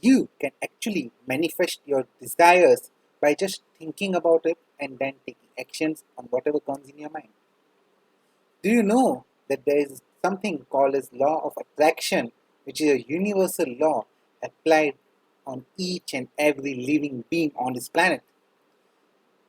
You can actually manifest your desires by just thinking about it and then taking actions on whatever comes in your mind. Do you know that there is something called as law of attraction, which is a universal law applied on each and every living being on this planet?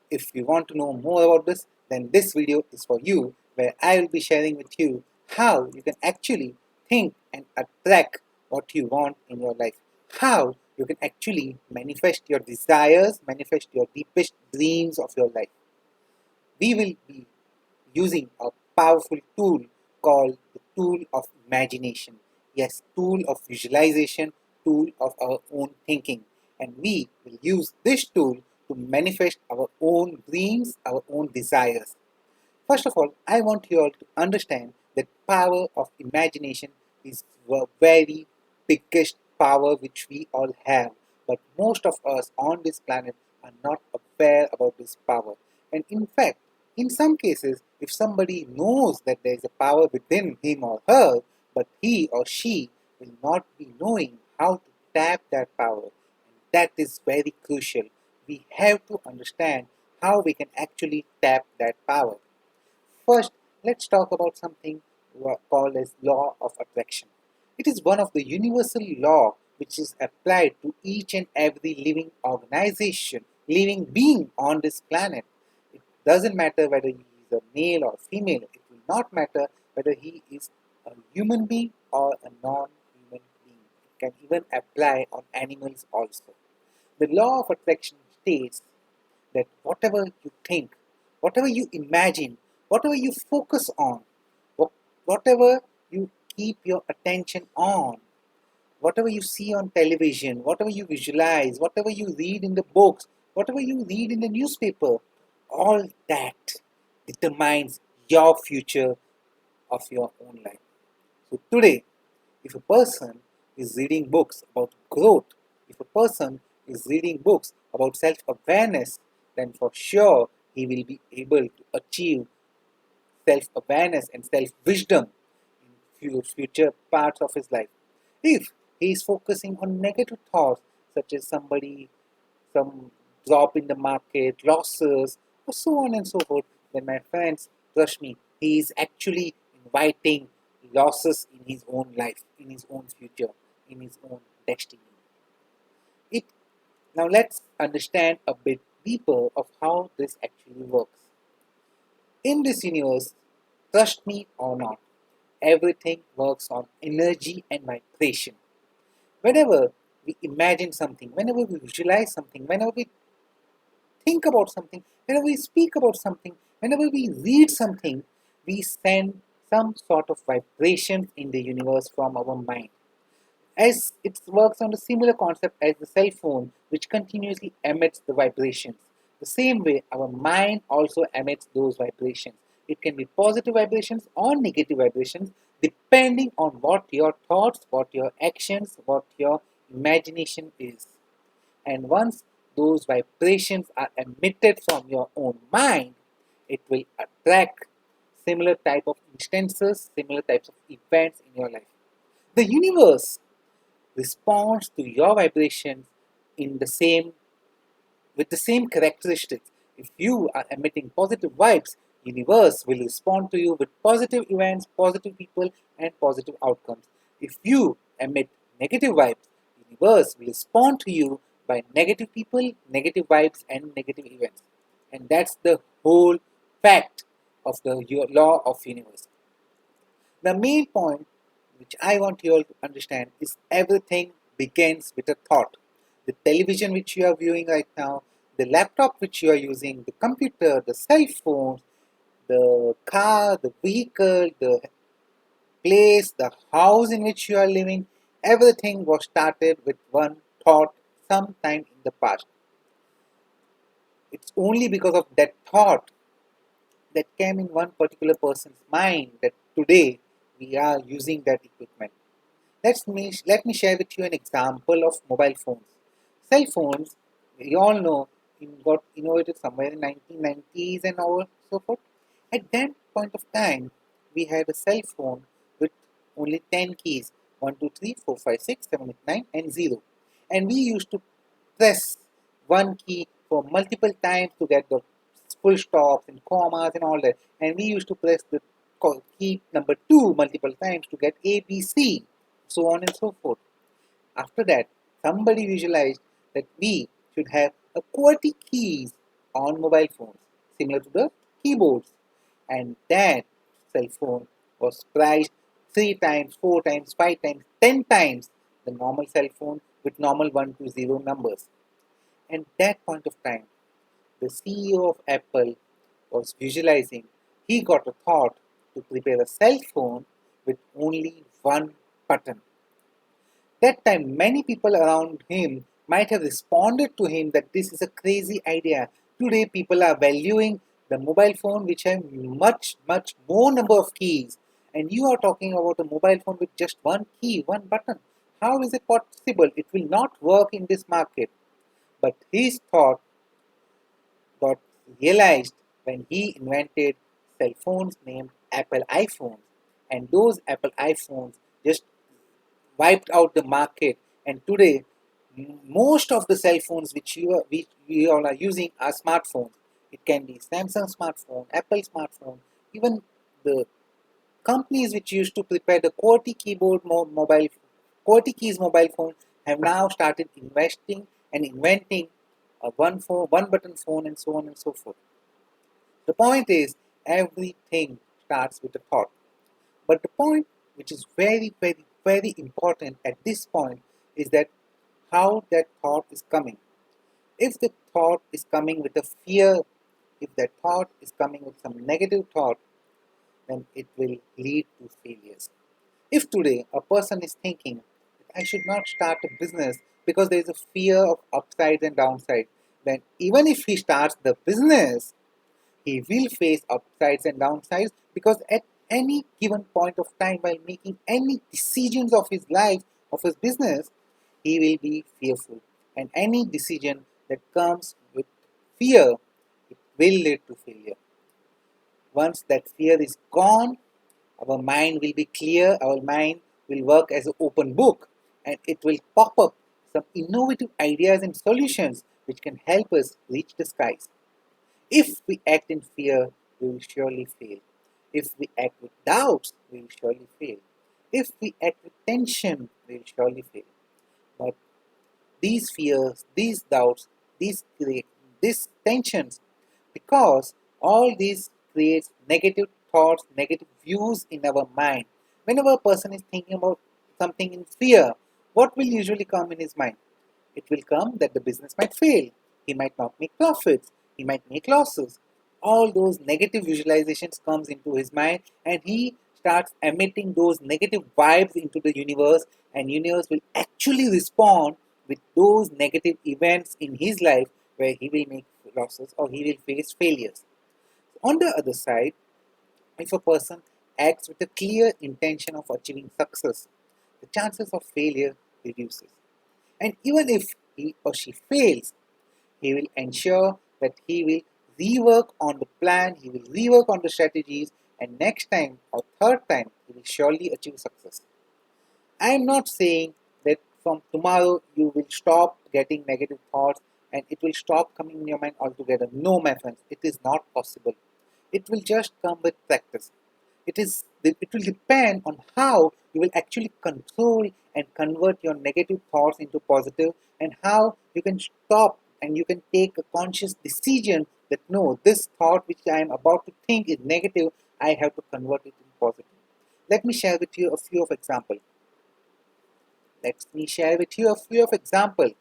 If you want to know more about this, then this video is for you, where I will be sharing with you how you can actually think and attract what you want in your life. How you can actually manifest your desires, manifest your deepest dreams of your life. We will be using a powerful tool called the tool of imagination. Yes, tool of visualization, tool of our own thinking. And we will use this tool to manifest our own dreams, our own desires. First of all, I want you all to understand that power of imagination is the very biggest power which we all have. But most of us on this planet are not aware about this power. And in fact, in some cases, if somebody knows that there is a power within him or her, but he or she will not be knowing how to tap that power. And that is very crucial. We have to understand how we can actually tap that power. First, let's talk about something called as law of attraction. It is one of the universal law which is applied to each and every living organization, living being on this planet. It doesn't matter whether he is a male or female. It will not matter whether he is a human being or a non-human being. It can even apply on animals also. The law of attraction states that whatever you think, whatever you imagine, whatever you focus on, whatever you keep your attention on, whatever you see on television, whatever you visualize, whatever you read in the books, whatever you read in the newspaper, all that determines your future of your own life. So today, if a person is reading books about growth, if a person is reading books about self awareness, then for sure he will be able to achieve self awareness and self wisdom in future parts of his life. If he is focusing on negative thoughts, such as some drop in the market, losses, or so on and so forth, then my friends, trust me, he is actually inviting losses in his own life, in his own future, in his own destiny. It Now let's understand a bit deeper of how this actually works. In this universe, trust me or not, everything works on energy and vibration. Whenever we imagine something, whenever we visualize something, whenever we think about something, whenever we speak about something, whenever we read something, we send some sort of vibration in the universe from our mind. As it works on a similar concept as the cell phone, which continuously emits the vibrations. The same way, our mind also emits those vibrations. It can be positive vibrations or negative vibrations, depending on what your thoughts, what your actions, what your imagination is. And once those vibrations are emitted from your own mind, it will attract similar type of instances, similar types of events in your life. The universe responds to your vibrations in the same with the same characteristics. If you are emitting positive vibes, universe will respond to you with positive events, positive people, and positive outcomes. If you emit negative vibes, universe will respond to you by negative people, negative vibes, and negative events. And that's the whole fact of the law of universe. The main point which I want you all to understand is everything begins with a thought. The television which you are viewing right now, the laptop which you are using, the computer, the cell phone, the car, the vehicle, the place, the house in which you are living, everything was started with one thought sometime in the past. It's only because of that thought that came in one particular person's mind that today we are using that equipment. Let me share with you an example of mobile phones. Cell phones, we all know, got innovated somewhere in 1990s and all so forth. At that point of time, we had a cell phone with only 10 keys: 1, 2, 3, 4, 5, 6, 7, 8, 9, and 0. and we used to press one key for multiple times to get the full stops and commas and all that, and we used to press the key number 2 multiple times to get A, B, C, so on and so forth. After that, somebody visualized that we should have a QWERTY keys on mobile phones, similar to the keyboards. And that cell phone was priced 3 times, 4 times, 5 times, 10 times the normal cell phone with normal 1 to 0 numbers. And that point of time, the CEO of Apple was visualizing, he got a thought to prepare a cell phone with only one button. That time, many people around him might have responded to him that this is a crazy idea. Today, people are valuing the mobile phone which have much more number of keys. And you are talking about a mobile phone with just one key, one button. How is it possible? It will not work in this market. But his thought got realized when he invented cell phones named Apple iPhones. And those Apple iPhones just wiped out the market, and today most of the cell phones which we all are using are smartphones. It can be Samsung smartphone, Apple smartphone, even the companies which used to prepare the QWERTY keyboard mobile QWERTY keys mobile phone have now started investing and inventing a one button phone, and so on and so forth. The point is, everything starts with a thought. But the point which is very important at this point is that how that thought is coming. If the thought is coming with a fear, if that thought is coming with some negative thought, then it will lead to failures. If today a person is thinking, I should not start a business because there is a fear of upsides and downsides, then even if he starts the business, he will face upsides and downsides, because at any given point of time, while making any decisions of his life, of his business, he will be fearful. And any decision that comes with fear, it will lead to failure. Once that fear is gone, our mind will be clear, our mind will work as an open book, and it will pop up some innovative ideas and solutions which can help us reach the skies. If we act in fear, we will surely fail. If we act with doubts, we will surely fail. If we act with tension, we will surely fail. But these fears, these doubts, these tensions, because all these creates negative thoughts, negative views in our mind. Whenever a person is thinking about something in fear, what will usually come in his mind? It will come that the business might fail, he might not make profits, he might make losses. All those negative visualizations comes into his mind, and he starts emitting those negative vibes into the universe, and universe will actually respond with those negative events in his life where he will make losses or he will face failures. On the other side, if a person acts with a clear intention of achieving success, the chances of failure reduces. And even if he or she fails, he will ensure that he will rework on the plan, he will rework on the strategies, and next time or third time, he will surely achieve success. I am not saying that from tomorrow you will stop getting negative thoughts and it will stop coming in your mind altogether. No, my friends, it is not possible. It will just come with practice. It will depend on how you will actually control and convert your negative thoughts into positive, and how you can stop and you can take a conscious decision that no, this thought which I am about to think is negative, I have to convert it into positive. Let me share with you a few of examples. Let me share with you a few of examples.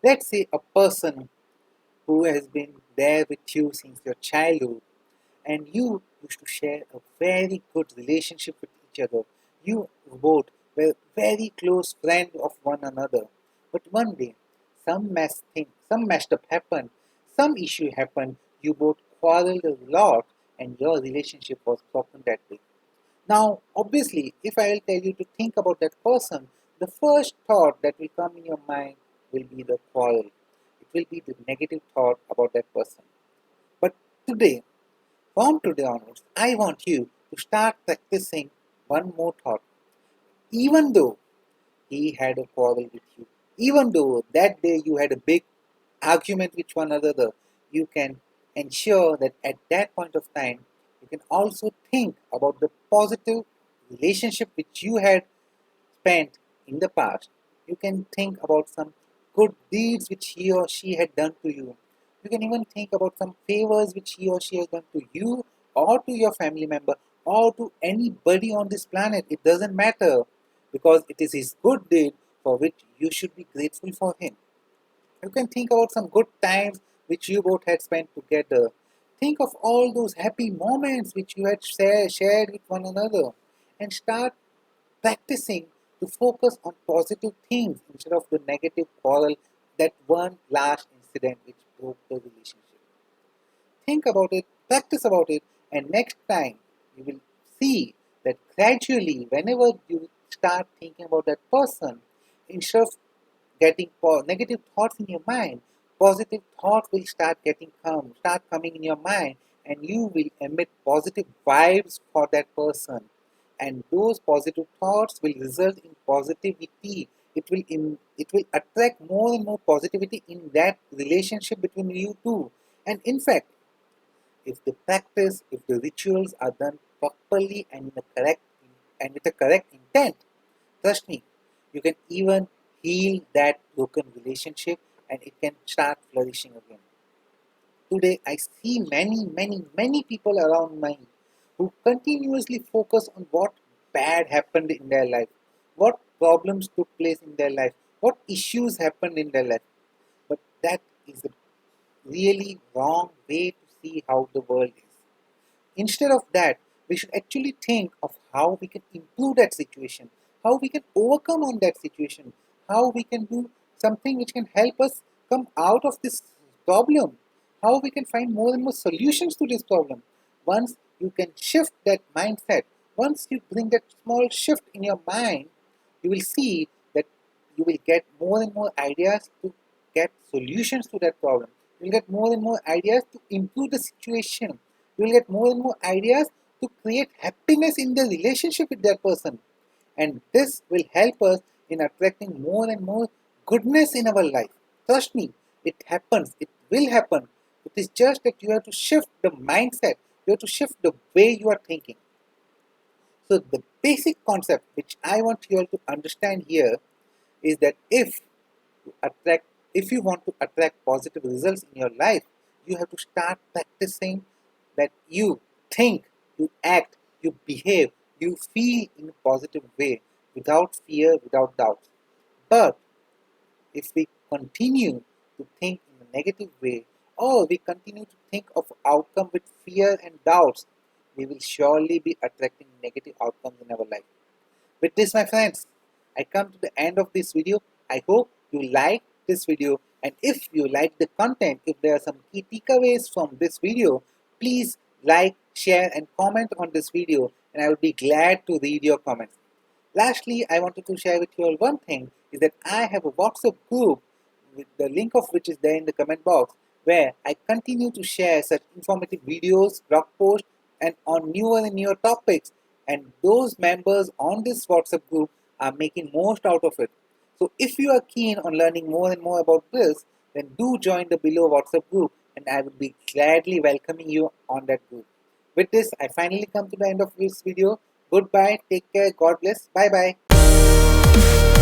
Let's say a person who has been there with you since your childhood, and you used to share a very good relationship with each other. You both were very close friends of one another. But one day, some messed up happened, some issue happened, you both quarreled a lot, and your relationship was broken that day. Now, obviously, if I will tell you to think about that person, the first thought that will come in your mind will be the quarrel. It will be the negative thought about that person. But today, from today onwards, I want you to start practicing one more thought. Even though he had a quarrel with you, Even though that day you had a big argument with one another, you can ensure that at that point of time, you can also think about the positive relationship which you had spent in the past. You can think about some good deeds which he or she had done to you. You can even think about some favors which he or she has done to you or to your family member or to anybody on this planet. It doesn't matter, because it is his good deed for which you should be grateful for him. You can think about some good times which you both had spent together. Think of all those happy moments which you had shared with one another, and start practicing to focus on positive things instead of the negative quarrel, that one last incident which broke the relationship. Think about it, practice about it, and next time you will see that gradually, whenever you start thinking about that person, instead of getting negative thoughts in your mind, positive thoughts will start coming in your mind, and you will emit positive vibes for that person. And those positive thoughts will result in positivity. It will attract more and more positivity in that relationship between you two. And in fact, if the rituals are done properly and with the correct intent, trust me, you can even heal that broken relationship, and it can start flourishing again. Today, I see many people around me who continuously focus on what bad happened in their life, what problems took place in their life, what issues happened in their life. But that is a really wrong way to see how the world is. Instead of that, we should actually think of how we can improve that situation, how we can overcome on that situation, how we can do something which can help us come out of this problem, how we can find more and more solutions to this problem. Once you can shift that mindset, once you bring that small shift in your mind, you will see that you will get more and more ideas to get solutions to that problem. You will get more and more ideas to improve the situation. You will get more and more ideas to create happiness in the relationship with that person. And this will help us in attracting more and more goodness in our life. Trust me, it happens. It will happen. It is just that you have to shift the mindset. You have to shift the way you are thinking. So the basic concept which I want you all to understand here is that attract if you want to attract positive results in your life, you have to start practicing that you think, you act, you behave, you feel in a positive way, without fear, without doubt. But if we continue to think in a negative way, or we continue to think of outcome with fear and doubts, we will surely be attracting negative outcomes in our life. With this, my friends, I come to the end of this video. I hope you like this video, and if you like the content, if there are some key takeaways from this video, please like, share and comment on this video, and I will be glad to read your comments. Lastly, I wanted to share with you all one thing, is that I have a WhatsApp group with the link of which is there in the comment box, where I continue to share such informative videos, blog posts, and on newer and newer topics. And those members on this WhatsApp group are making most out of it. So if you are keen on learning more and more about this, then do join the below WhatsApp group, and I will be gladly welcoming you on that group. With this, I finally come to the end of this video. Goodbye, take care, God bless, bye bye.